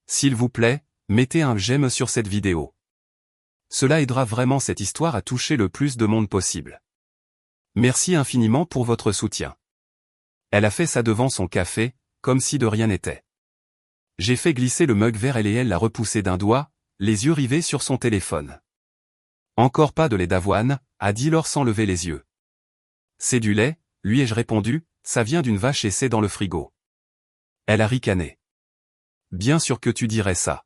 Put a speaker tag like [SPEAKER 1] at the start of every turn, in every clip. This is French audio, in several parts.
[SPEAKER 1] S'il vous plaît, mettez un j'aime sur cette vidéo. Cela aidera vraiment cette histoire à toucher le plus de monde possible. Merci infiniment pour votre soutien. Elle a fait ça devant son café, comme si de rien n'était. J'ai fait glisser le mug vers elle et elle l'a repoussé d'un doigt, les yeux rivés sur son téléphone. Encore pas de lait d'avoine, a dit Laure sans lever les yeux. C'est du lait, lui ai-je répondu, ça vient d'une vache et c'est dans le frigo. Elle a ricané. Bien sûr que tu dirais ça.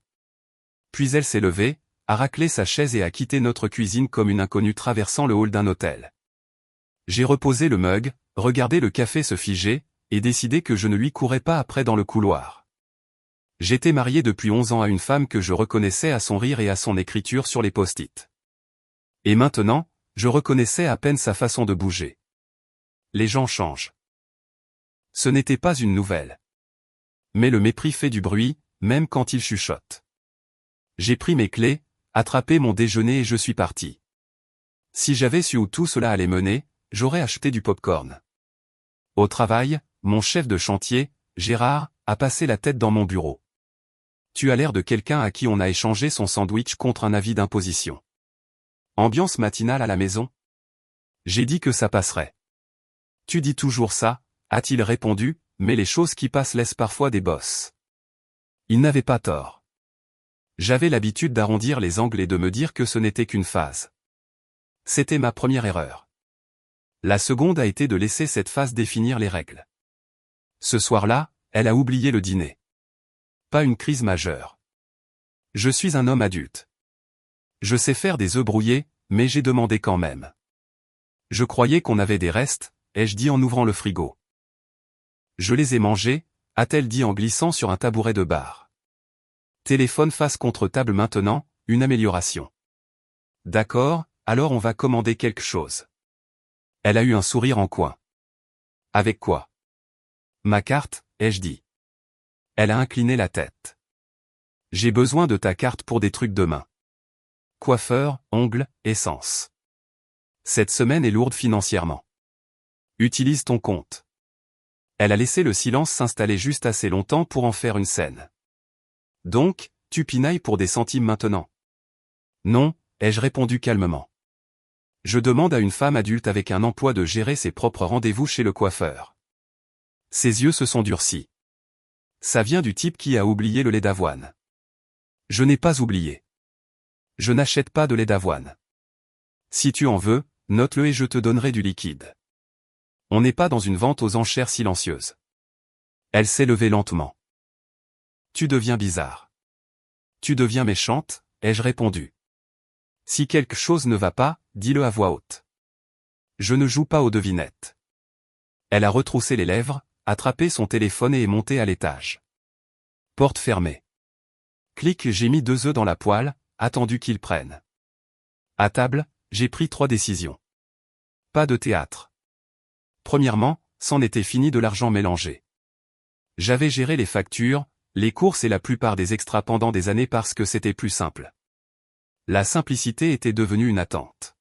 [SPEAKER 1] Puis elle s'est levée, a raclé sa chaise et a quitté notre cuisine comme une inconnue traversant le hall d'un hôtel. J'ai reposé le mug, regardé le café se figer, et décidé que je ne lui courais pas après dans le couloir. J'étais marié depuis 11 ans à une femme que je reconnaissais à son rire et à son écriture sur les post-it. Et maintenant, je reconnaissais à peine sa façon de bouger. Les gens changent. Ce n'était pas une nouvelle. Mais le mépris fait du bruit, même quand il chuchote. J'ai pris mes clés, attrapé mon déjeuner et je suis parti. Si j'avais su où tout cela allait mener, j'aurais acheté du popcorn. Au travail, mon chef de chantier, Gérard, a passé la tête dans mon bureau. Tu as l'air de quelqu'un à qui on a échangé son sandwich contre un avis d'imposition. Ambiance matinale à la maison? J'ai dit que ça passerait. Tu dis toujours ça, a-t-il répondu, mais les choses qui passent laissent parfois des bosses. Il n'avait pas tort. J'avais l'habitude d'arrondir les angles et de me dire que ce n'était qu'une phase. C'était ma première erreur. La seconde a été de laisser cette phase définir les règles. Ce soir-là, elle a oublié le dîner. Pas une crise majeure. Je suis un homme adulte. Je sais faire des œufs brouillés, mais j'ai demandé quand même. Je croyais qu'on avait des restes, ai-je dit en ouvrant le frigo. Je les ai mangés, a-t-elle dit en glissant sur un tabouret de bar. Téléphone face contre table maintenant, une amélioration. D'accord, alors on va commander quelque chose. Elle a eu un sourire en coin. Avec quoi? Ma carte, ai-je dit. Elle a incliné la tête. J'ai besoin de ta carte pour des trucs demain. Coiffeur, ongles, essence. Cette semaine est lourde financièrement. Utilise ton compte. Elle a laissé le silence s'installer juste assez longtemps pour en faire une scène. Donc, tu pinailles pour des centimes maintenant? Non, ai-je répondu calmement. Je demande à une femme adulte avec un emploi de gérer ses propres rendez-vous chez le coiffeur. Ses yeux se sont durcis. Ça vient du type qui a oublié le lait d'avoine. Je n'ai pas oublié. Je n'achète pas de lait d'avoine. Si tu en veux, note-le et je te donnerai du liquide. On n'est pas dans une vente aux enchères silencieuse. Elle s'est levée lentement. Tu deviens bizarre. Tu deviens méchante, ai-je répondu. Si quelque chose ne va pas, dis-le à voix haute. Je ne joue pas aux devinettes. Elle a retroussé les lèvres, attrapé son téléphone et est montée à l'étage. Porte fermée. Clic, j'ai mis 2 œufs dans la poêle, attendu qu'ils prennent. À table, j'ai pris 3 décisions. Pas de théâtre. Premièrement, c'en était fini de l'argent mélangé. J'avais géré les factures, les courses et la plupart des extras pendant des années parce que c'était plus simple. La simplicité était devenue une attente.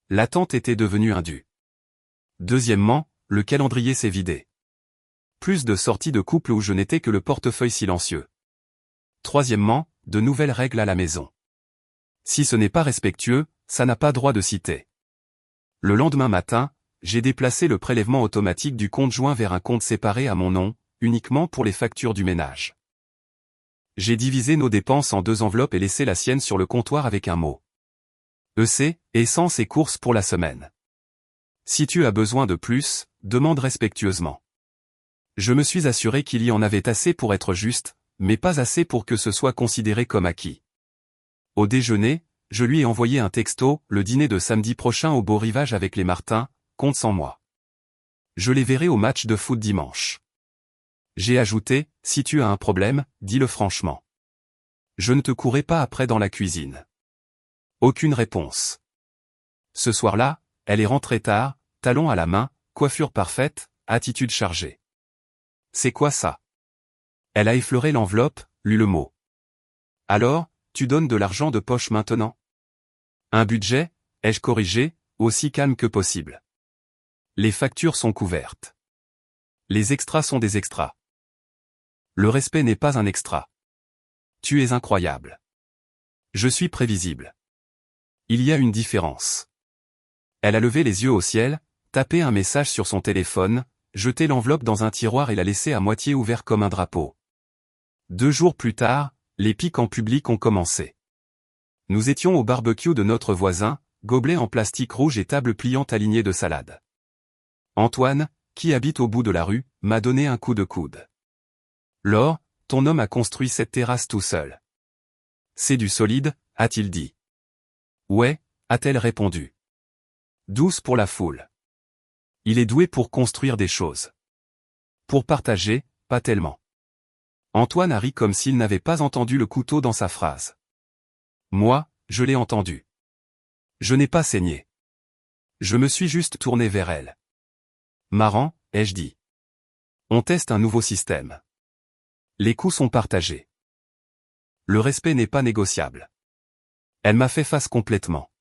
[SPEAKER 1] L'attente était devenue un dû. Deuxièmement, le calendrier s'est vidé. Plus de sorties de couple où je n'étais que le portefeuille silencieux. Troisièmement, de nouvelles règles à la maison. Si ce n'est pas respectueux, ça n'a pas droit de citer. Le lendemain matin, j'ai déplacé le prélèvement automatique du compte joint vers un compte séparé à mon nom, uniquement pour les factures du ménage. J'ai divisé nos dépenses en 2 enveloppes et laissé la sienne sur le comptoir avec un mot. EC, essence et courses pour la semaine. Si tu as besoin de plus, demande respectueusement. Je me suis assuré qu'il y en avait assez pour être juste, mais pas assez pour que ce soit considéré comme acquis. Au déjeuner, je lui ai envoyé un texto, le dîner de samedi prochain au Beau Rivage avec les Martins, compte sans moi. Je les verrai au match de foot dimanche. J'ai ajouté, si tu as un problème, dis-le franchement. Je ne te courais pas après dans la cuisine. Aucune réponse. Ce soir-là, elle est rentrée tard, talons à la main, coiffure parfaite, attitude chargée. C'est quoi ça? Elle a effleuré l'enveloppe, lu le mot. Alors, tu donnes de l'argent de poche maintenant? Un budget, ai-je corrigé, aussi calme que possible. Les factures sont couvertes. Les extras sont des extras. Le respect n'est pas un extra. tu es incroyable. Je suis prévisible. Il y a une différence. Elle a levé les yeux au ciel, tapé un message sur son téléphone, jeté l'enveloppe dans un tiroir et l'a laissé à moitié ouvert comme un drapeau. 2 jours plus tard, les piques en public ont commencé. Nous étions au barbecue de notre voisin, gobelet en plastique rouge et table pliante alignée de salade. Antoine, qui habite au bout de la rue, m'a donné un coup de coude. Laure, ton homme a construit cette terrasse tout seul. C'est du solide, a-t-il dit. Ouais, a-t-elle répondu. Douce pour la foule. Il est doué pour construire des choses. Pour partager, pas tellement. Antoine a ri comme s'il n'avait pas entendu le couteau dans sa phrase. Moi, je l'ai entendu. Je n'ai pas saigné. Je me suis juste tourné vers elle. Marrant, ai-je dit. On teste un nouveau système. Les coups sont partagés. Le respect n'est pas négociable. Elle m'a fait face complètement.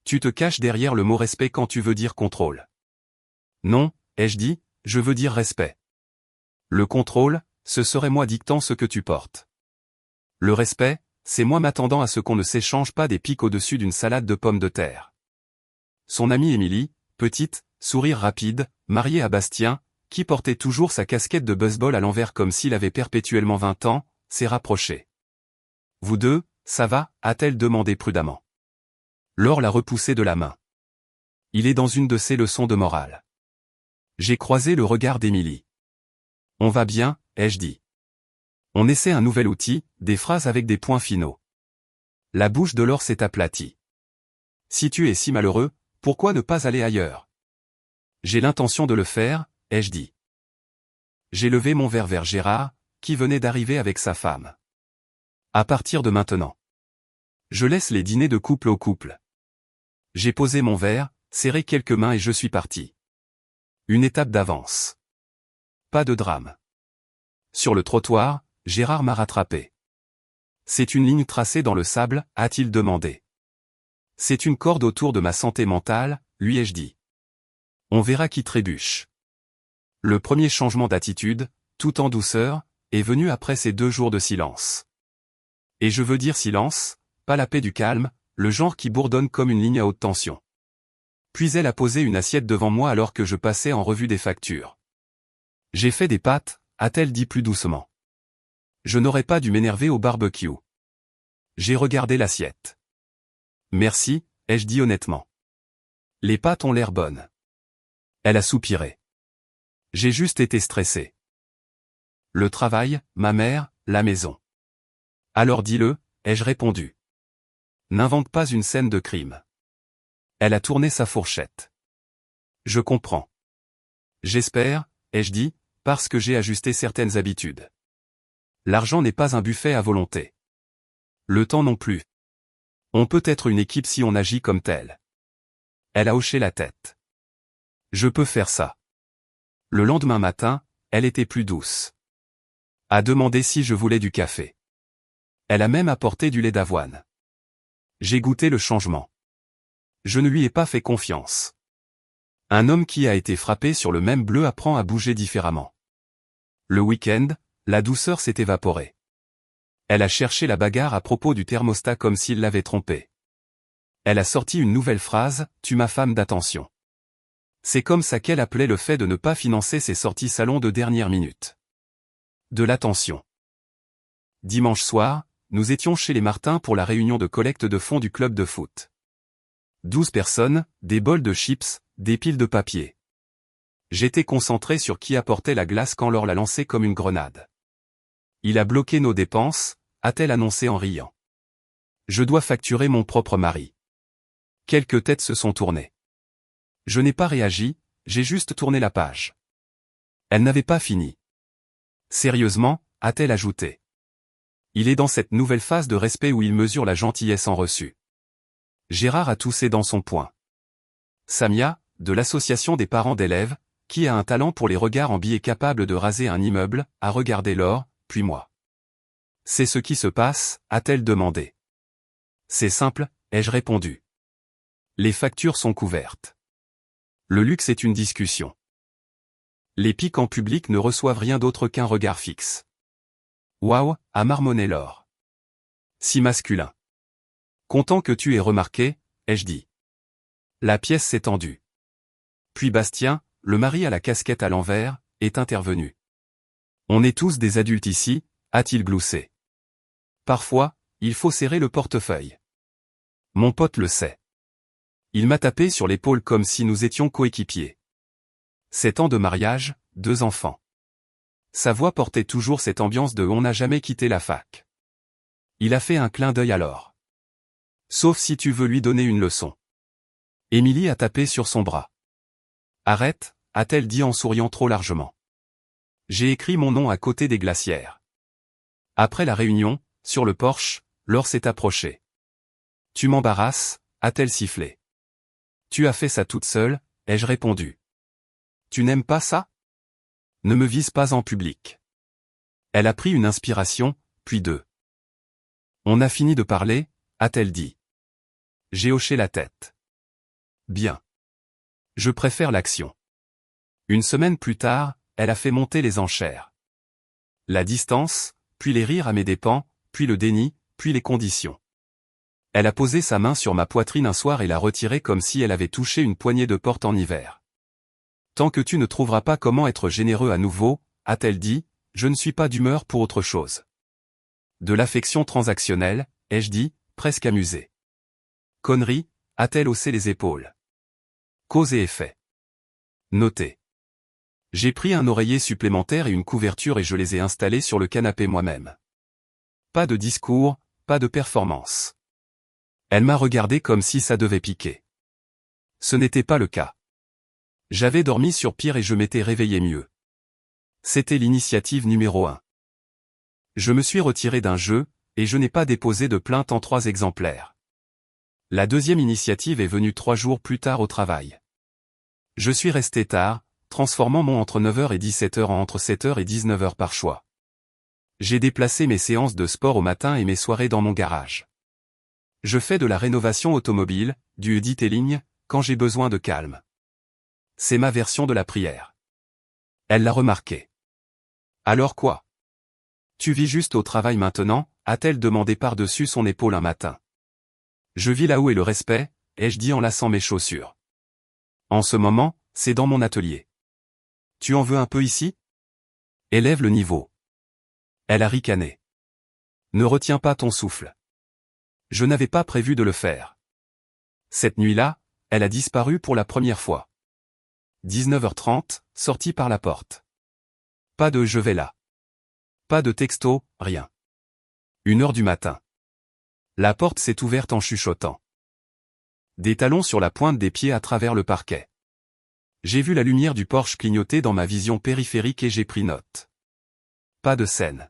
[SPEAKER 1] Tu te caches derrière le mot respect quand tu veux dire contrôle. Non, ai-je dit, je veux dire respect. Le contrôle, ce serait moi dictant ce que tu portes. Le respect, c'est moi m'attendant à ce qu'on ne s'échange pas des piques au-dessus d'une salade de pommes de terre. Son amie Émilie, petite, sourire rapide, mariée à Bastien, qui portait toujours sa casquette de baseball à l'envers comme s'il avait perpétuellement 20 ans, s'est rapprochée. Vous deux, ça va, a-t-elle demandé prudemment. Laure l'a repoussé de la main. Il est dans une de ses leçons de morale. J'ai croisé le regard d'Émilie. On va bien, ai-je dit. On essaie un nouvel outil, des phrases avec des points finaux. La bouche de Laure s'est aplatie. Si tu es si malheureux, pourquoi ne pas aller ailleurs? J'ai l'intention de le faire, ai-je dit. J'ai levé mon verre vers Gérard, qui venait d'arriver avec sa femme. À partir de maintenant. Je laisse les dîners de couple au couple. J'ai posé mon verre, serré quelques mains et je suis parti. Une étape d'avance. Pas de drame. Sur le trottoir, Gérard m'a rattrapé. C'est une ligne tracée dans le sable, a-t-il demandé. C'est une corde autour de ma santé mentale, lui ai-je dit. On verra qui trébuche. Le premier changement d'attitude, tout en douceur, est venu après ces 2 jours de silence. Et je veux dire silence, pas la paix du calme, le genre qui bourdonne comme une ligne à haute tension. Puis elle a posé une assiette devant moi alors que je passais en revue des factures. J'ai fait des pâtes, a-t-elle dit plus doucement. Je n'aurais pas dû m'énerver au barbecue. J'ai regardé l'assiette. Merci, ai-je dit honnêtement. Les pâtes ont l'air bonnes. Elle a soupiré. J'ai juste été stressé. Le travail, ma mère, la maison. Alors dis-le, ai-je répondu. N'invente pas une scène de crime. Elle a tourné sa fourchette. Je comprends. J'espère, ai-je dit, parce que j'ai ajusté certaines habitudes. L'argent n'est pas un buffet à volonté. Le temps non plus. On peut être une équipe si on agit comme tel. Elle a hoché la tête. Je peux faire ça. Le lendemain matin, elle était plus douce. A demandé si je voulais du café. Elle a même apporté du lait d'avoine. J'ai goûté le changement. Je ne lui ai pas fait confiance. Un homme qui a été frappé sur le même bleu apprend à bouger différemment. Le week-end, la douceur s'est évaporée. Elle a cherché la bagarre à propos du thermostat comme s'il l'avait trompée. Elle a sorti une nouvelle phrase, « Tu ma femme d'attention ». C'est comme ça qu'elle appelait le fait de ne pas financer ses sorties salon de dernière minute. De l'attention. Dimanche soir, nous étions chez les Martins pour la réunion de collecte de fonds du club de foot. 12 personnes, des bols de chips, des piles de papier. J'étais concentré sur qui apportait la glace quand Laure l'a lancé comme une grenade. Il a bloqué nos dépenses, a-t-elle annoncé en riant. Je dois facturer mon propre mari. Quelques têtes se sont tournées. Je n'ai pas réagi, j'ai juste tourné la page. Elle n'avait pas fini. Sérieusement, a-t-elle ajouté. Il est dans cette nouvelle phase de respect où il mesure la gentillesse en reçu. Gérard a toussé dans son poing. Samia, de l'association des parents d'élèves, qui a un talent pour les regards en biais capable de raser un immeuble, a regardé Laure, puis moi. C'est ce qui se passe, a-t-elle demandé. C'est simple, ai-je répondu. Les factures sont couvertes. Le luxe est une discussion. Les piques en public ne reçoivent rien d'autre qu'un regard fixe. Waouh, a marmonné Laure. Si masculin. Content que tu aies remarqué, ai-je dit. La pièce s'est tendue. Puis Bastien, le mari à la casquette à l'envers, est intervenu. On est tous des adultes ici, a-t-il gloussé. Parfois, il faut serrer le portefeuille. Mon pote le sait. Il m'a tapé sur l'épaule comme si nous étions coéquipiers. 7 ans de mariage, 2 enfants. Sa voix portait toujours cette ambiance de « on n'a jamais quitté la fac ». Il a fait un clin d'œil alors. Sauf si tu veux lui donner une leçon. Émilie a tapé sur son bras. Arrête, a-t-elle dit en souriant trop largement. J'ai écrit mon nom à côté des glacières. Après la réunion, sur le porche, Laure s'est approchée. Tu m'embarrasses, a-t-elle sifflé. Tu as fait ça toute seule, ai-je répondu. Tu n'aimes pas ça? Ne me vise pas en public. Elle a pris une inspiration, puis deux. On a fini de parler, a-t-elle dit. J'ai hoché la tête. Bien. Je préfère l'action. Une semaine plus tard, elle a fait monter les enchères. La distance, puis les rires à mes dépens, puis le déni, puis les conditions. Elle a posé sa main sur ma poitrine un soir et l'a retirée comme si elle avait touché une poignée de porte en hiver. Tant que tu ne trouveras pas comment être généreux à nouveau, a-t-elle dit, je ne suis pas d'humeur pour autre chose. De l'affection transactionnelle, ai-je dit, presque amusé. Connerie, a-t-elle haussé les épaules. Cause et effet. Notez. J'ai pris un oreiller supplémentaire et une couverture et je les ai installés sur le canapé moi-même. Pas de discours, pas de performance. Elle m'a regardé comme si ça devait piquer. Ce n'était pas le cas. J'avais dormi sur pire et je m'étais réveillé mieux. C'était l'initiative numéro 1. Je me suis retiré d'un jeu, et je n'ai pas déposé de plainte en 3 exemplaires. La deuxième initiative est venue 3 jours plus tard au travail. Je suis resté tard, transformant mon entre 9h et 17h en entre 7h et 19h par choix. J'ai déplacé mes séances de sport au matin et mes soirées dans mon garage. Je fais de la rénovation automobile, du detailing, quand j'ai besoin de calme. C'est ma version de la prière. Elle l'a remarqué. Alors quoi? Tu vis juste au travail maintenant, a-t-elle demandé par-dessus son épaule un matin. Je vis là où est le respect, ai-je dit en lassant mes chaussures. En ce moment, c'est dans mon atelier. Tu en veux un peu ici? Élève le niveau. Elle a ricané. Ne retiens pas ton souffle. Je n'avais pas prévu de le faire. Cette nuit-là, elle a disparu pour la première fois. 19h30, sortie par la porte. Pas de « je vais là ». Pas de texto, rien. 1h du matin. La porte s'est ouverte en chuchotant. Des talons sur la pointe des pieds à travers le parquet. J'ai vu la lumière du Porsche clignoter dans ma vision périphérique et j'ai pris note. Pas de scène.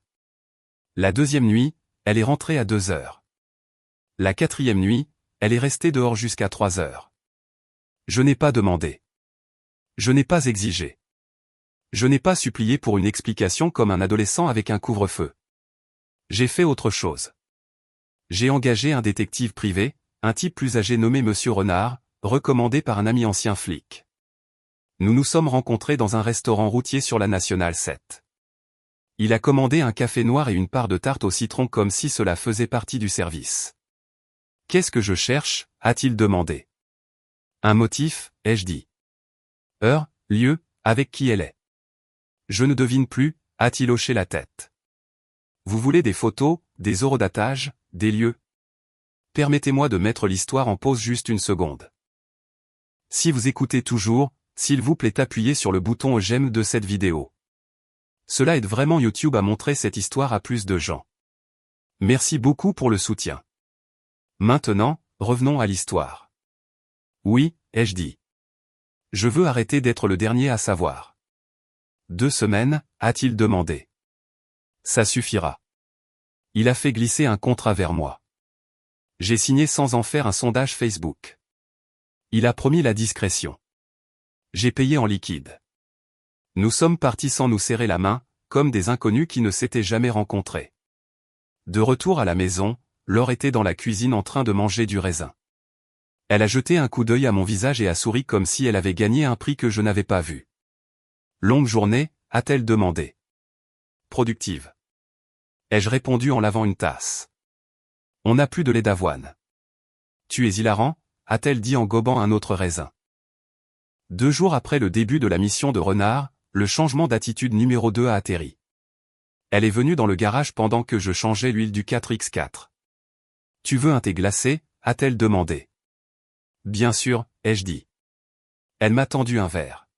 [SPEAKER 1] La deuxième nuit, elle est rentrée à 2h. La quatrième nuit, elle est restée dehors jusqu'à 3h. Je n'ai pas demandé. Je n'ai pas exigé. Je n'ai pas supplié pour une explication comme un adolescent avec un couvre-feu. J'ai fait autre chose. J'ai engagé un détective privé, un type plus âgé nommé Monsieur Renard, recommandé par un ami ancien flic. Nous nous sommes rencontrés dans un restaurant routier sur la Nationale 7. Il a commandé un café noir et une part de tarte au citron comme si cela faisait partie du service. Qu'est-ce que je cherche, a-t-il demandé. Un motif, ai-je dit. Heure, lieu, avec qui elle est. Je ne devine plus, a-t-il hoché la tête. Vous voulez des photos, des horodatages, des lieux? Permettez-moi de mettre l'histoire en pause juste une seconde. Si vous écoutez toujours, s'il vous plaît appuyez sur le bouton j'aime de cette vidéo. Cela aide vraiment YouTube à montrer cette histoire à plus de gens. Merci beaucoup pour le soutien. Maintenant, revenons à l'histoire. Oui, ai-je dit. Je veux arrêter d'être le dernier à savoir. 2 semaines, a-t-il demandé. Ça suffira. Il a fait glisser un contrat vers moi. J'ai signé sans en faire un sondage Facebook. Il a promis la discrétion. J'ai payé en liquide. Nous sommes partis sans nous serrer la main, comme des inconnus qui ne s'étaient jamais rencontrés. De retour à la maison, Laure était dans la cuisine en train de manger du raisin. Elle a jeté un coup d'œil à mon visage et a souri comme si elle avait gagné un prix que je n'avais pas vu. Longue journée, a-t-elle demandé. Productive. Ai-je répondu en lavant une tasse. On n'a plus de lait d'avoine. Tu es hilarant, a-t-elle dit en gobant un autre raisin. 2 jours après le début de la mission de Renard, le changement d'attitude numéro 2 a atterri. Elle est venue dans le garage pendant que je changeais l'huile du 4x4. Tu veux un thé glacé, a-t-elle demandé. Bien sûr, ai-je dit. Elle m'a tendu un verre.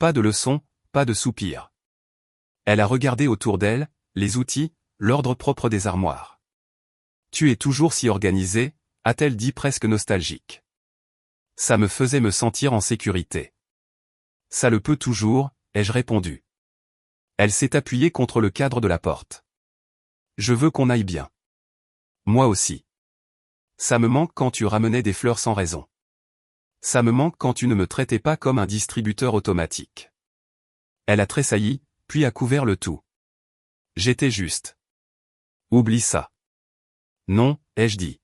[SPEAKER 1] Pas de leçon, pas de soupir. Elle a regardé autour d'elle, les outils, l'ordre propre des armoires. Tu es toujours si organisé, a-t-elle dit presque nostalgique. Ça me faisait me sentir en sécurité. Ça le peut toujours, ai-je répondu. Elle s'est appuyée contre le cadre de la porte. Je veux qu'on aille bien. Moi aussi. Ça me manque quand tu ramenais des fleurs sans raison. Ça me manque quand tu ne me traitais pas comme un distributeur automatique. Elle a tressailli, puis a couvert le tout. J'étais juste. Oublie ça. Non, ai-je dit.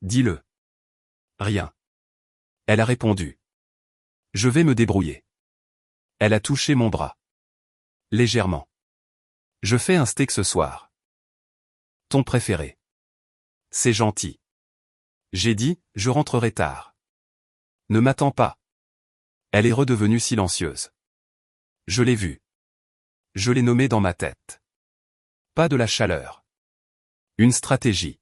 [SPEAKER 1] Dis-le. Rien. Elle a répondu. Je vais me débrouiller. Elle a touché mon bras. Légèrement. Je fais un steak ce soir. Ton préféré. C'est gentil. J'ai dit, je rentrerai tard. Ne m'attends pas. Elle est redevenue silencieuse. Je l'ai vue. Je l'ai nommée dans ma tête. Pas de la chaleur. Une stratégie.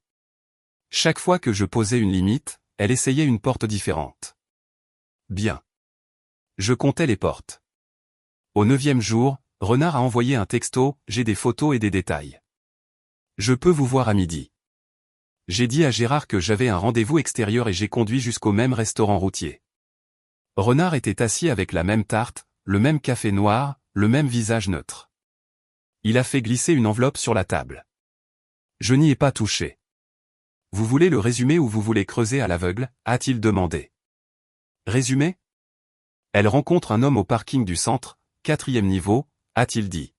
[SPEAKER 1] Chaque fois que je posais une limite, elle essayait une porte différente. Bien. Je comptais les portes. Au 9e jour, Renard a envoyé un texto, j'ai des photos et des détails. Je peux vous voir à midi. J'ai dit à Gérard que j'avais un rendez-vous extérieur et j'ai conduit jusqu'au même restaurant routier. Renard était assis avec la même tarte, le même café noir, le même visage neutre. Il a fait glisser une enveloppe sur la table. Je n'y ai pas touché. Vous voulez le résumé ou vous voulez creuser à l'aveugle, a-t-il demandé. Résumé? Elle rencontre un homme au parking du centre, 4e niveau, a-t-il dit.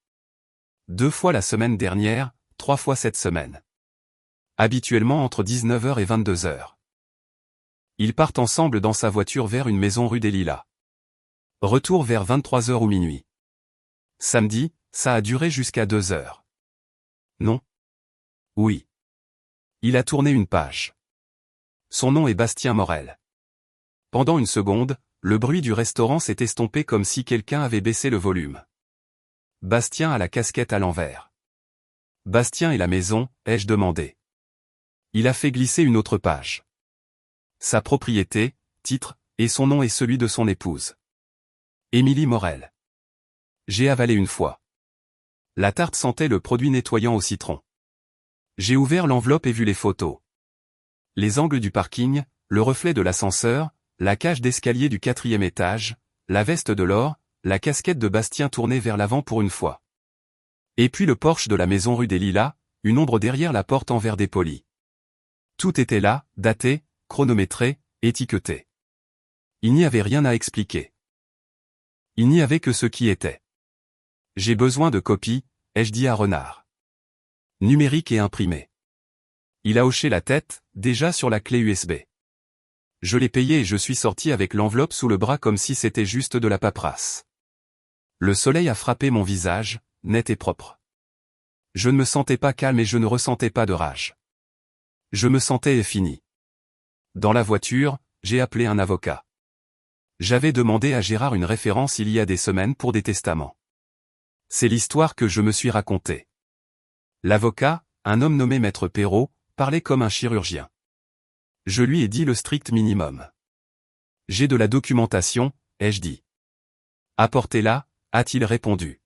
[SPEAKER 1] 2 fois la semaine dernière, 3 fois cette semaine. Habituellement entre 19h et 22h. Ils partent ensemble dans sa voiture vers une maison rue des Lilas. Retour vers 23h ou minuit. Samedi, ça a duré jusqu'à 2h. Non? Oui. Il a tourné une page. Son nom est Bastien Morel. Pendant une seconde, le bruit du restaurant s'est estompé comme si quelqu'un avait baissé le volume. Bastien a la casquette à l'envers. Bastien et la maison, ai-je demandé. Il a fait glisser une autre page. Sa propriété, titre, et son nom est celui de son épouse. Émilie Morel. J'ai avalé une fois. La tarte sentait le produit nettoyant au citron. J'ai ouvert l'enveloppe et vu les photos. Les angles du parking, le reflet de l'ascenseur, la cage d'escalier du 4e étage, la veste de l'or, la casquette de Bastien tournée vers l'avant pour une fois. Et puis le Porsche de la maison rue des Lilas, une ombre derrière la porte en verre dépoli. Tout était là, daté, chronométré, étiqueté. Il n'y avait rien à expliquer. Il n'y avait que ce qui était. J'ai besoin de copies, ai-je dit à Renard. Numérique et imprimé. Il a hoché la tête, déjà sur la clé USB. Je l'ai payé et je suis sorti avec l'enveloppe sous le bras comme si c'était juste de la paperasse. Le soleil a frappé mon visage, net et propre. Je ne me sentais pas calme et je ne ressentais pas de rage. Je me sentais fini. Dans la voiture, j'ai appelé un avocat. J'avais demandé à Gérard une référence il y a des semaines pour des testaments. C'est l'histoire que je me suis racontée. L'avocat, un homme nommé Maître Perrault, parlait comme un chirurgien. Je lui ai dit le strict minimum. J'ai de la documentation, ai-je dit. Apportez-la, a-t-il répondu.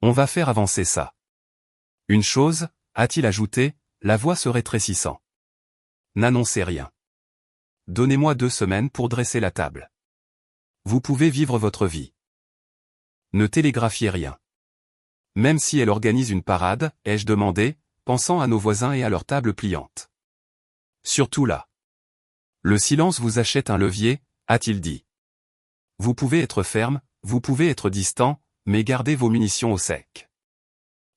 [SPEAKER 1] On va faire avancer ça. Une chose, a-t-il ajouté, la voix se rétrécissant. N'annoncez rien. Donnez-moi 2 semaines pour dresser la table. Vous pouvez vivre votre vie. Ne télégraphiez rien. Même si elle organise une parade, ai-je demandé, pensant à nos voisins et à leur table pliante. Surtout là. Le silence vous achète un levier, a-t-il dit. Vous pouvez être ferme, vous pouvez être distant, mais gardez vos munitions au sec.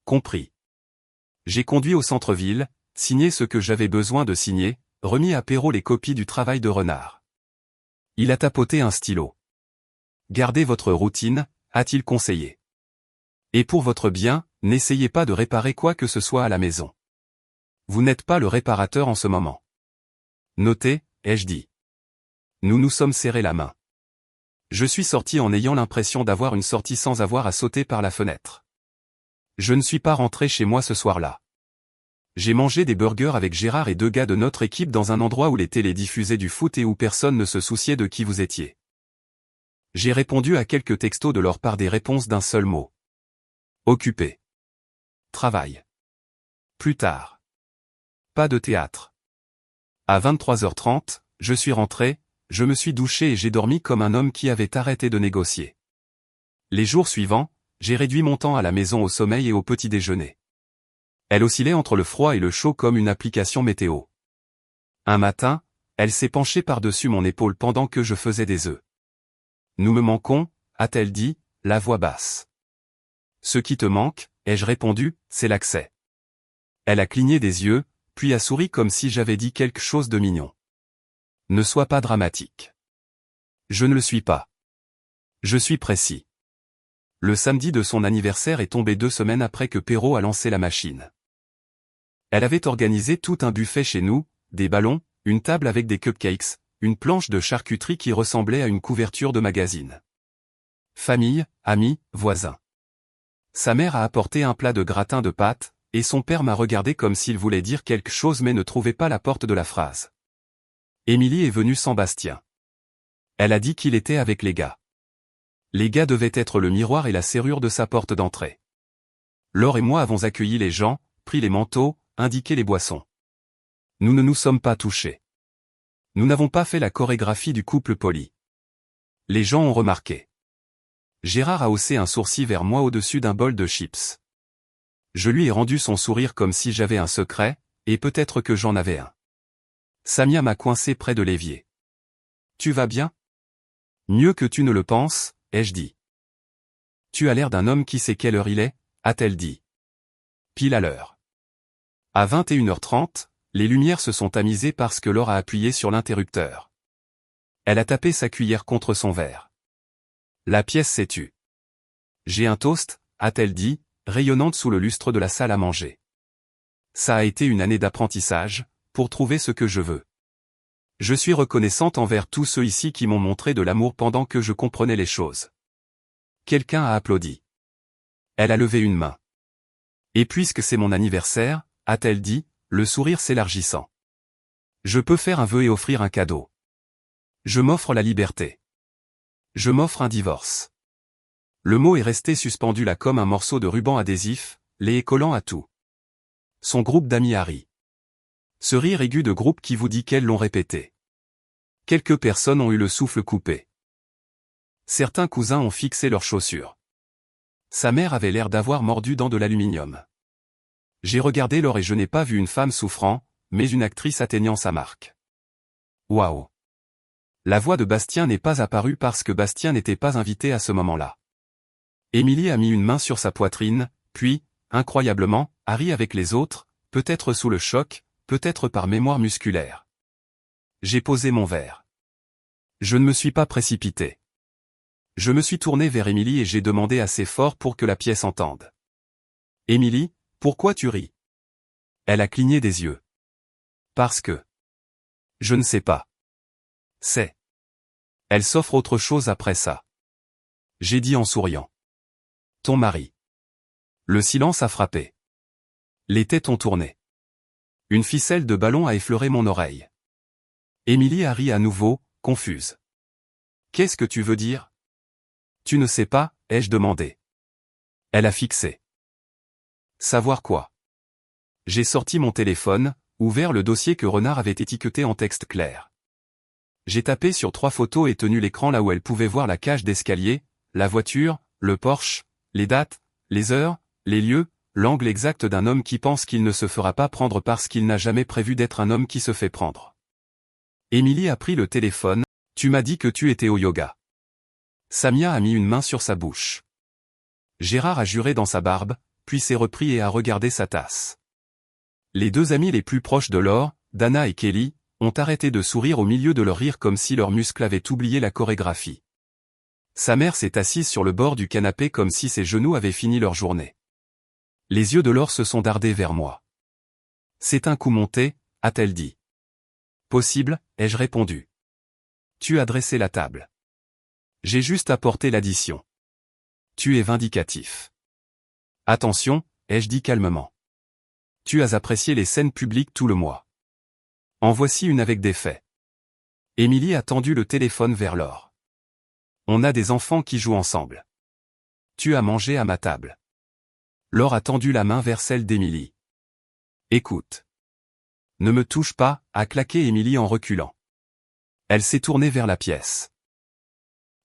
[SPEAKER 1] Compris. J'ai conduit au centre-ville, signé ce que j'avais besoin de signer, remis à Perrault les copies du travail de Renard. Il a tapoté un stylo. Gardez votre routine, a-t-il conseillé. Et pour votre bien, n'essayez pas de réparer quoi que ce soit à la maison. Vous n'êtes pas le réparateur en ce moment. Notez, ai-je dit. Nous nous sommes serrés la main. Je suis sorti en ayant l'impression d'avoir une sortie sans avoir à sauter par la fenêtre. Je ne suis pas rentré chez moi ce soir-là. J'ai mangé des burgers avec Gérard et 2 gars de notre équipe dans un endroit où les télés diffusaient du foot et où personne ne se souciait de qui vous étiez. J'ai répondu à quelques textos de leur part des réponses d'un seul mot. Occupé. Travail. Plus tard. Pas de théâtre. À 23h30, je suis rentré, je me suis douché et j'ai dormi comme un homme qui avait arrêté de négocier. Les jours suivants, j'ai réduit mon temps à la maison au sommeil et au petit déjeuner. Elle oscillait entre le froid et le chaud comme une application météo. Un matin, elle s'est penchée par-dessus mon épaule pendant que je faisais des œufs. Nous me manquons, a-t-elle dit, la voix basse. Ce qui te manque, ai-je répondu, c'est l'accès. Elle a cligné des yeux, puis a souri comme si j'avais dit quelque chose de mignon. Ne sois pas dramatique. Je ne le suis pas. Je suis précis. Le samedi de son anniversaire est tombé 2 semaines après que Perrault a lancé la machine. Elle avait organisé tout un buffet chez nous, des ballons, une table avec des cupcakes, une planche de charcuterie qui ressemblait à une couverture de magazine. Famille, amis, voisins. Sa mère a apporté un plat de gratin de pâtes, et son père m'a regardé comme s'il voulait dire quelque chose mais ne trouvait pas la porte de la phrase. Émilie est venue sans Bastien. Elle a dit qu'il était avec les gars. Les gars devaient être le miroir et la serrure de sa porte d'entrée. Laure et moi avons accueilli les gens, pris les manteaux, indiqué les boissons. Nous ne nous sommes pas touchés. Nous n'avons pas fait la chorégraphie du couple poli. Les gens ont remarqué. Gérard a haussé un sourcil vers moi au-dessus d'un bol de chips. Je lui ai rendu son sourire comme si j'avais un secret, et peut-être que j'en avais un. Samia m'a coincé près de l'évier. Tu vas bien? Mieux que tu ne le penses, ai-je dit. Tu as l'air d'un homme qui sait quelle heure il est, a-t-elle dit. Pile à l'heure. À 21h30, les lumières se sont tamisées parce que Laure a appuyé sur l'interrupteur. Elle a tapé sa cuillère contre son verre. La pièce s'est tue. J'ai un toast, a-t-elle dit, rayonnante sous le lustre de la salle à manger. Ça a été une année d'apprentissage, pour trouver ce que je veux. Je suis reconnaissante envers tous ceux ici qui m'ont montré de l'amour pendant que je comprenais les choses. Quelqu'un a applaudi. Elle a levé une main. Et puisque c'est mon anniversaire, a-t-elle dit, le sourire s'élargissant. Je peux faire un vœu et offrir un cadeau. Je m'offre la liberté. Je m'offre un divorce. Le mot est resté suspendu là comme un morceau de ruban adhésif, les collant à tout. Son groupe d'amis a ri. Ce rire aigu de groupe qui vous dit qu'elles l'ont répété. Quelques personnes ont eu le souffle coupé. Certains cousins ont fixé leurs chaussures. Sa mère avait l'air d'avoir mordu dans de l'aluminium. J'ai regardé Laure et je n'ai pas vu une femme souffrant, mais une actrice atteignant sa marque. Waouh! La voix de Bastien n'est pas apparue parce que Bastien n'était pas invité à ce moment-là. Émilie a mis une main sur sa poitrine, puis, incroyablement, a ri avec les autres, peut-être sous le choc, peut-être par mémoire musculaire. J'ai posé mon verre. Je ne me suis pas précipité. Je me suis tourné vers Émilie et j'ai demandé assez fort pour que la pièce entende. Émilie, pourquoi tu ris? Elle a cligné des yeux. Parce que. Je ne sais pas. C'est. Elle s'offre autre chose après ça. J'ai dit en souriant. Ton mari. Le silence a frappé. Les têtes ont tourné. Une ficelle de ballon a effleuré mon oreille. Émilie a ri à nouveau, confuse. Qu'est-ce que tu veux dire? Tu ne sais pas, ai-je demandé. Elle a fixé. Savoir quoi? J'ai sorti mon téléphone, ouvert le dossier que Renard avait étiqueté en texte clair. J'ai tapé sur 3 photos et tenu l'écran là où elle pouvait voir la cage d'escalier, la voiture, le Porsche, les dates, les heures, les lieux, l'angle exact d'un homme qui pense qu'il ne se fera pas prendre parce qu'il n'a jamais prévu d'être un homme qui se fait prendre. Émilie a pris le téléphone, tu m'as dit que tu étais au yoga. Samia a mis une main sur sa bouche. Gérard a juré dans sa barbe, puis s'est repris et a regardé sa tasse. Les 2 amis les plus proches de Laure, Dana et Kelly, ont arrêté de sourire au milieu de leur rire comme si leurs muscles avaient oublié la chorégraphie. Sa mère s'est assise sur le bord du canapé comme si ses genoux avaient fini leur journée. Les yeux de Laure se sont dardés vers moi. C'est un coup monté, a-t-elle dit. Possible, ai-je répondu. Tu as dressé la table. J'ai juste apporté l'addition. Tu es vindicatif. Attention, ai-je dit calmement. Tu as apprécié les scènes publiques tout le mois. En voici une avec des faits. Émilie a tendu le téléphone vers Laure. On a des enfants qui jouent ensemble. Tu as mangé à ma table. Laure a tendu la main vers celle d'Émilie. Écoute. Ne me touche pas, a claqué Émilie en reculant. Elle s'est tournée vers la pièce.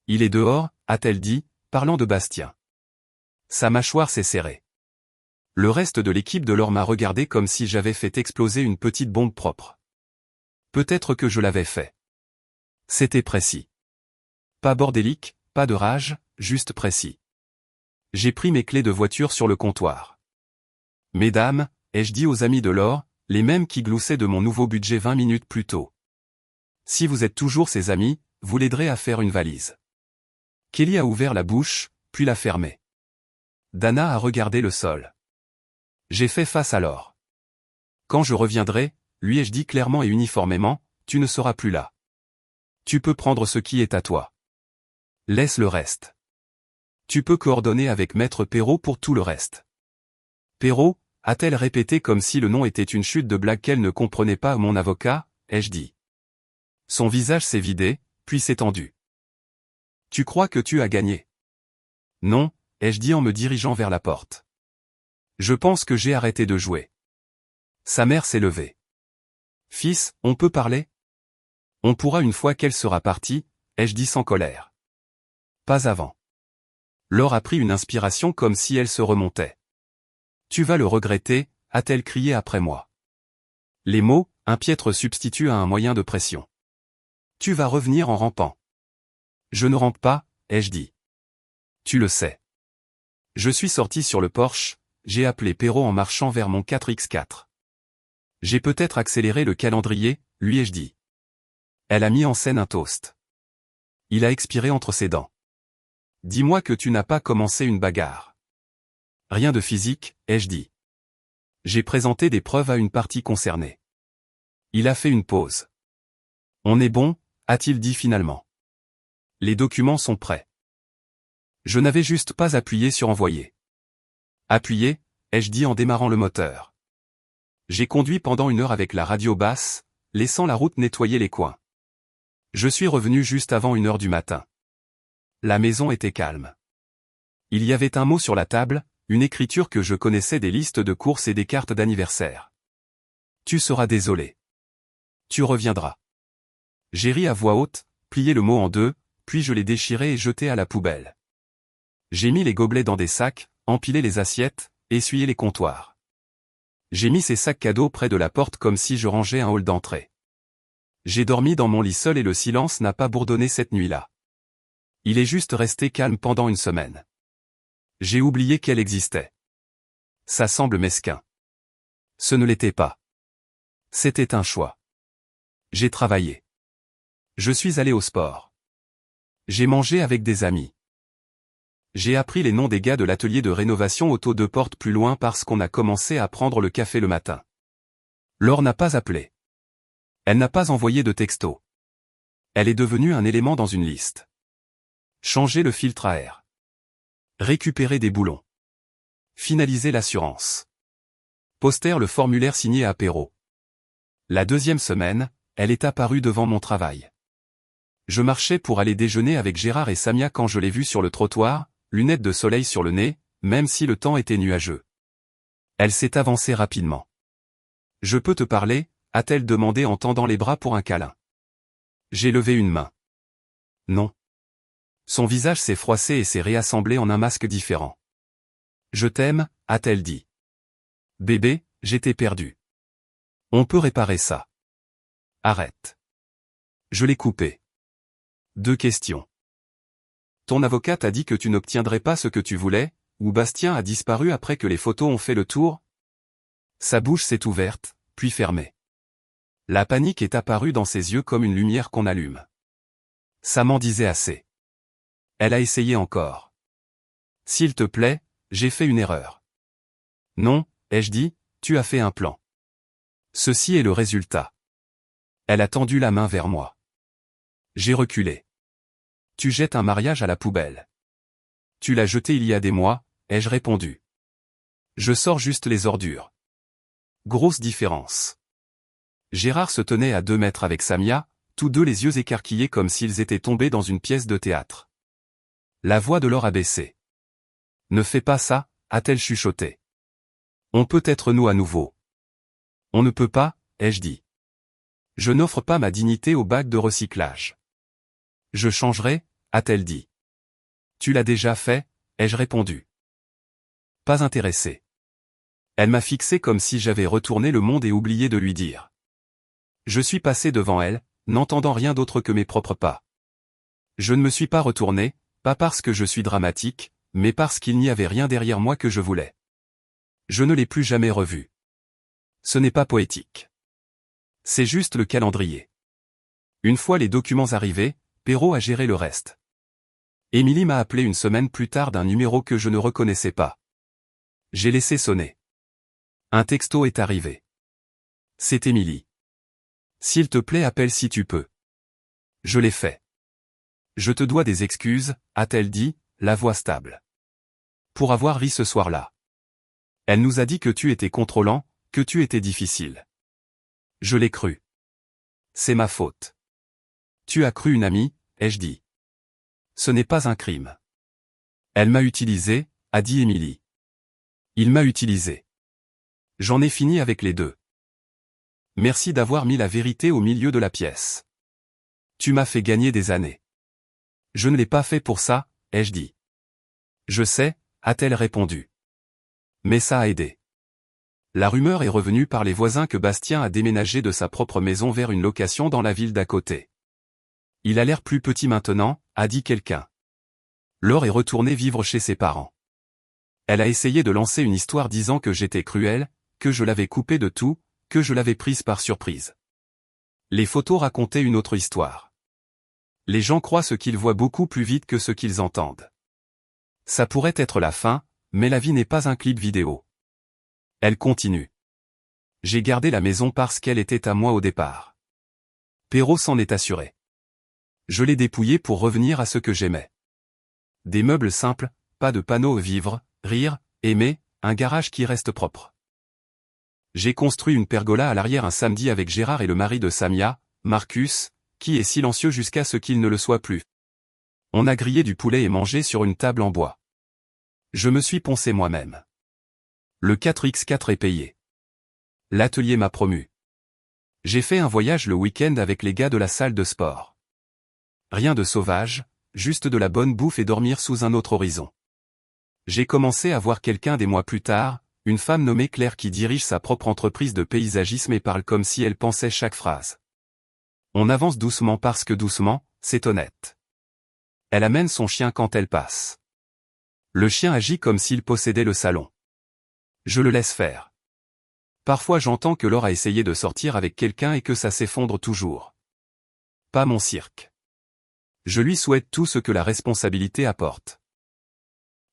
[SPEAKER 1] Il est dehors, a-t-elle dit, parlant de Bastien. Sa mâchoire s'est serrée. Le reste de l'équipe de Laure m'a regardé comme si j'avais fait exploser une petite bombe propre. Peut-être que je l'avais fait. C'était précis. Pas bordélique, pas de rage, juste précis. J'ai pris mes clés de voiture sur le comptoir. Mesdames, ai-je dit aux amis de Laure, les mêmes qui gloussaient de mon nouveau budget 20 minutes plus tôt. Si vous êtes toujours ses amis, vous l'aiderez à faire une valise. Kelly a ouvert la bouche, puis l'a fermée. Dana a regardé le sol. J'ai fait face à Laure. Quand je reviendrai, lui ai-je dit clairement et uniformément, tu ne seras plus là. Tu peux prendre ce qui est à toi. Laisse le reste. Tu peux coordonner avec Maître Perrault pour tout le reste. Perrault, a-t-elle répété comme si le nom était une chute de blague qu'elle ne comprenait pas. Mon avocat, ai-je dit. Son visage s'est vidé, puis s'est tendu. Tu crois que tu as gagné? Non, ai-je dit en me dirigeant vers la porte. Je pense que j'ai arrêté de jouer. Sa mère s'est levée. Fils, on peut parler? On pourra une fois qu'elle sera partie, ai-je dit sans colère. Pas avant. Laure a pris une inspiration comme si elle se remontait. Tu vas le regretter, a-t-elle crié après moi. Les mots, un piètre substitut à un moyen de pression. Tu vas revenir en rampant. Je ne rampe pas, ai-je dit. Tu le sais. Je suis sorti sur le porche, j'ai appelé Perrault en marchant vers mon 4x4. J'ai peut-être accéléré le calendrier, lui ai-je dit. Elle a mis en scène un toast. Il a expiré entre ses dents. Dis-moi que tu n'as pas commencé une bagarre. Rien de physique, ai-je dit. J'ai présenté des preuves à une partie concernée. Il a fait une pause. On est bon, a-t-il dit finalement. Les documents sont prêts. Je n'avais juste pas appuyé sur envoyer. Appuyé, ai-je dit en démarrant le moteur. J'ai conduit pendant 1 heure avec la radio basse, laissant la route nettoyer les coins. Je suis revenu juste avant 1 heure du matin. La maison était calme. Il y avait un mot sur la table, une écriture que je connaissais des listes de courses et des cartes d'anniversaire. Tu seras désolé. Tu reviendras. J'ai ri à voix haute, plié le mot en 2, puis je l'ai déchiré et jeté à la poubelle. J'ai mis les gobelets dans des sacs, empilé les assiettes, essuyé les comptoirs. J'ai mis ces sacs cadeaux près de la porte comme si je rangeais un hall d'entrée. J'ai dormi dans mon lit seul et le silence n'a pas bourdonné cette nuit-là. Il est juste resté calme pendant 1 semaine. J'ai oublié qu'elle existait. Ça semble mesquin. Ce ne l'était pas. C'était un choix. J'ai travaillé. Je suis allé au sport. J'ai mangé avec des amis. J'ai appris les noms des gars de l'atelier de rénovation auto 2 portes plus loin parce qu'on a commencé à prendre le café le matin. Laure n'a pas appelé. Elle n'a pas envoyé de texto. Elle est devenue un élément dans une liste. Changer le filtre à air. Récupérer des boulons. Finaliser l'assurance. Poster le formulaire signé à Perrault. La 2e semaine, elle est apparue devant mon travail. Je marchais pour aller déjeuner avec Gérard et Samia quand je l'ai vue sur le trottoir, lunettes de soleil sur le nez, même si le temps était nuageux. Elle s'est avancée rapidement. Je peux te parler, a-t-elle demandé en tendant les bras pour un câlin. J'ai levé une main. Non. Son visage s'est froissé et s'est réassemblé en un masque différent. Je t'aime, a-t-elle dit. Bébé, j'étais perdu. On peut réparer ça. Arrête. Je l'ai coupé. 2 questions. Ton avocat t'a dit que tu n'obtiendrais pas ce que tu voulais, ou Bastien a disparu après que les photos ont fait le tour? Sa bouche s'est ouverte, puis fermée. La panique est apparue dans ses yeux comme une lumière qu'on allume. Ça m'en disait assez. Elle a essayé encore. S'il te plaît, j'ai fait une erreur. Non, ai-je dit, tu as fait un plan. Ceci est le résultat. Elle a tendu la main vers moi. J'ai reculé. Tu jettes un mariage à la poubelle. Tu l'as jeté il y a des mois, ai-je répondu. Je sors juste les ordures. Grosse différence. Gérard se tenait à 2 mètres avec Samia, tous deux les yeux écarquillés comme s'ils étaient tombés dans une pièce de théâtre. La voix de Laure a baissé. Ne fais pas ça, a-t-elle chuchoté. On peut être nous à nouveau. On ne peut pas, ai-je dit. Je n'offre pas ma dignité au bac de recyclage. Je changerai, a-t-elle dit. Tu l'as déjà fait, ai-je répondu. Pas intéressé. Elle m'a fixé comme si j'avais retourné le monde et oublié de lui dire. Je suis passé devant elle, n'entendant rien d'autre que mes propres pas. Je ne me suis pas retourné, pas parce que je suis dramatique, mais parce qu'il n'y avait rien derrière moi que je voulais. Je ne l'ai plus jamais revue. Ce n'est pas poétique. C'est juste le calendrier. Une fois les documents arrivés, Perrault a géré le reste. Émilie m'a appelé une semaine plus tard d'un numéro que je ne reconnaissais pas. J'ai laissé sonner. Un texto est arrivé. C'est Émilie. S'il te plaît, appelle si tu peux. Je l'ai fait. Je te dois des excuses, a-t-elle dit, la voix stable. Pour avoir ri ce soir-là. Elle nous a dit que tu étais contrôlant, que tu étais difficile. Je l'ai cru. C'est ma faute. Tu as cru une amie, ai-je dit. Ce n'est pas un crime. Elle m'a utilisé, a dit Émilie. Il m'a utilisé. J'en ai fini avec les deux. Merci d'avoir mis la vérité au milieu de la pièce. Tu m'as fait gagner des années. Je ne l'ai pas fait pour ça, ai-je dit. Je sais, a-t-elle répondu. Mais ça a aidé. La rumeur est revenue par les voisins que Bastien a déménagé de sa propre maison vers une location dans la ville d'à côté. Il a l'air plus petit maintenant, a dit quelqu'un. Laure est retournée vivre chez ses parents. Elle a essayé de lancer une histoire disant que j'étais cruel, que je l'avais coupée de tout, que je l'avais prise par surprise. Les photos racontaient une autre histoire. Les gens croient ce qu'ils voient beaucoup plus vite que ce qu'ils entendent. Ça pourrait être la fin, mais la vie n'est pas un clip vidéo. Elle continue. J'ai gardé la maison parce qu'elle était à moi au départ. Perrault s'en est assuré. Je l'ai dépouillée pour revenir à ce que j'aimais. Des meubles simples, pas de panneaux vivre, rire, aimer, un garage qui reste propre. J'ai construit une pergola à l'arrière un samedi avec Gérard et le mari de Samia, Marcus, qui est silencieux jusqu'à ce qu'il ne le soit plus. On a grillé du poulet et mangé sur une table en bois. Je me suis poncé moi-même. Le 4x4 est payé. L'atelier m'a promu. J'ai fait un voyage le week-end avec les gars de la salle de sport. Rien de sauvage, juste de la bonne bouffe et dormir sous un autre horizon. J'ai commencé à voir quelqu'un des mois plus tard, une femme nommée Claire qui dirige sa propre entreprise de paysagisme et parle comme si elle pensait chaque phrase. On avance doucement parce que doucement, c'est honnête. Elle amène son chien quand elle passe. Le chien agit comme s'il possédait le salon. Je le laisse faire. Parfois j'entends que Laure a essayé de sortir avec quelqu'un et que ça s'effondre toujours. Pas mon cirque. Je lui souhaite tout ce que la responsabilité apporte.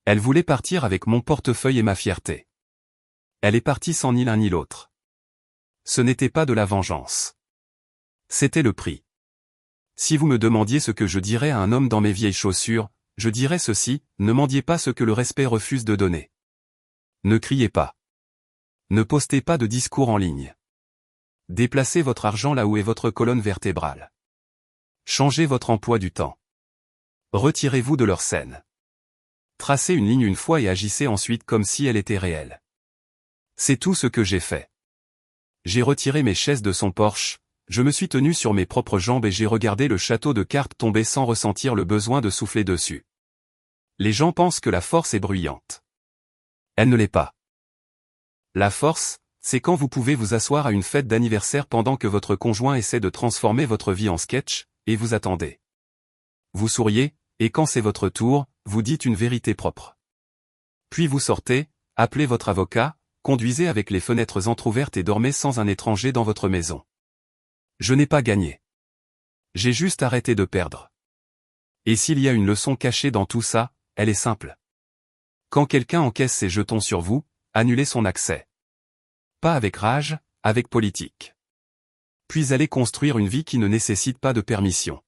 [SPEAKER 1] Elle voulait partir avec mon portefeuille et ma fierté. Elle est partie sans ni l'un ni l'autre. Ce n'était pas de la vengeance. C'était le prix. Si vous me demandiez ce que je dirais à un homme dans mes vieilles chaussures, je dirais ceci, ne mendiez pas ce que le respect refuse de donner. Ne criez pas. Ne postez pas de discours en ligne. Déplacez votre argent là où est votre colonne vertébrale. Changez votre emploi du temps. Retirez-vous de leur scène. Tracez une ligne une fois et agissez ensuite comme si elle était réelle. C'est tout ce que j'ai fait. J'ai retiré mes chaises de son Porsche, je me suis tenu sur mes propres jambes et j'ai regardé le château de cartes tomber sans ressentir le besoin de souffler dessus. Les gens pensent que la force est bruyante. Elle ne l'est pas. La force, c'est quand vous pouvez vous asseoir à une fête d'anniversaire pendant que votre conjoint essaie de transformer votre vie en sketch, et vous attendez. Vous souriez, et quand c'est votre tour, vous dites une vérité propre. Puis vous sortez, appelez votre avocat, conduisez avec les fenêtres entr'ouvertes et dormez sans un étranger dans votre maison. Je n'ai pas gagné. J'ai juste arrêté de perdre. Et s'il y a une leçon cachée dans tout ça, elle est simple. Quand quelqu'un encaisse ses jetons sur vous, annulez son accès. Pas avec rage, avec politique. Puis aller construire une vie qui ne nécessite pas de permission.